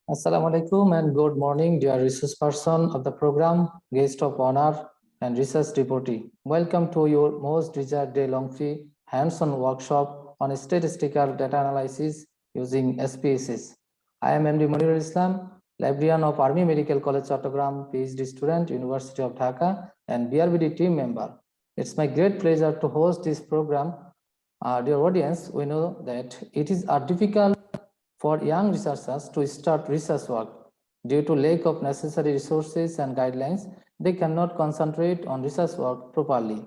Assalamu alaikum and good morning, dear resource person of the program, guest of honor, and research devotee. Welcome to your most desired day-long free hands-on workshop on statistical data analysis using SPSS. I am MD Nurul Islam, librarian of Army Medical College Chattogram, PhD student, University of Dhaka, and BRBD team member. It's my great pleasure to host this program. Dear audience, we know that it is difficult for young researchers to start research work. Due to lack of necessary resources and guidelines, they cannot concentrate on research work properly.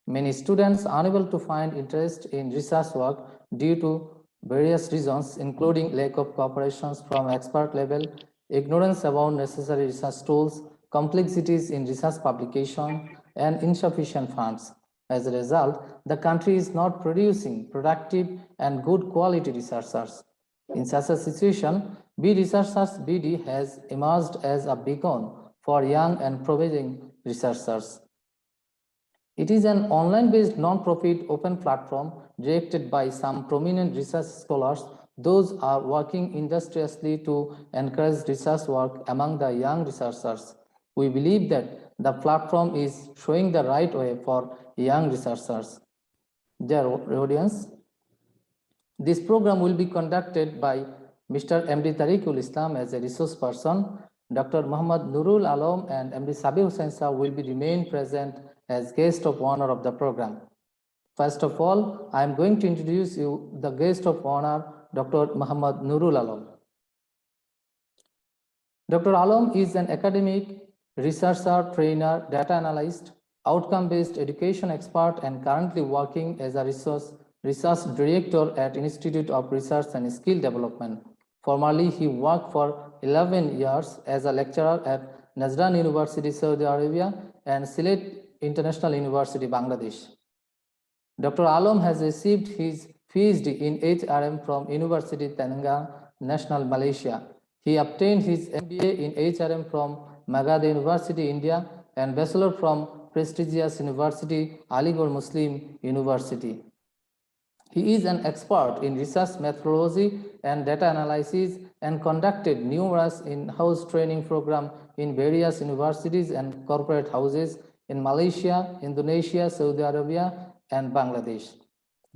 Many students are unable to find interest in research work due to various reasons, including lack of cooperation from expert level, ignorance about necessary research tools, complexities in research publication, and insufficient funds. As a result, the country is not producing productive and good quality researchers. In such a situation, BRBD has emerged as a beacon for young and promising researchers. It is an online-based non-profit open platform directed by some prominent research scholars. Those are working industriously to encourage research work among the young researchers. We believe that the platform is showing the right way for young researchers. Dear audience, this program will be conducted by Mr. MD Tariqul Islam as a resource person. Dr. Mohammad Nurul Alam and MD 𝐶𝐫𝐻𝐻 will be remain present as guest of honor of the program. First of all, I am going to introduce you the guest of honor, Dr. Mohammad Nurul Alam. Dr. Alam is an academic, researcher, trainer, data analyst, outcome-based education expert, and currently working as a research director at Institute of Research and Skill Development. Formerly, he worked for 11 years as a lecturer at Najran University, Saudi Arabia, and Sylhet International University, Bangladesh. Dr. Alam has received his PhD in HRM from University Terengganu National, Malaysia. He obtained his MBA in HRM from Maghad University, India, and Bachelor from prestigious University, Aligarh Muslim University. He is an expert in research methodology and data analysis and conducted numerous in-house training programs in various universities and corporate houses in Malaysia, Indonesia, Saudi Arabia, and Bangladesh.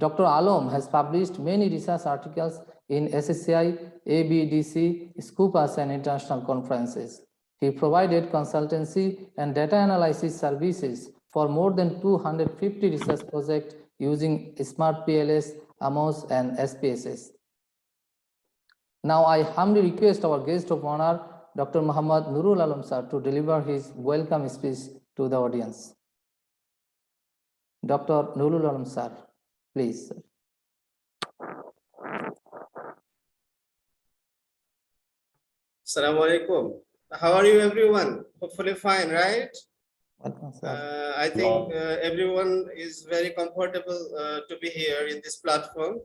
Dr. Alam has published many research articles in SSCI, ABDC, SCOOPAS, and international conferences. He provided consultancy and data analysis services for more than 250 research projects using SmartPLS, AMOS, and SPSS. Now I humbly request our guest of honor, Dr. Mohammad Nurul Alam sir, to deliver his welcome speech to the audience. Dr. Nurul Alam sir, please. Assalamu alaikum. How are you, everyone? Hopefully fine, right? Welcome, sir. I think everyone is very comfortable to be here in this platform.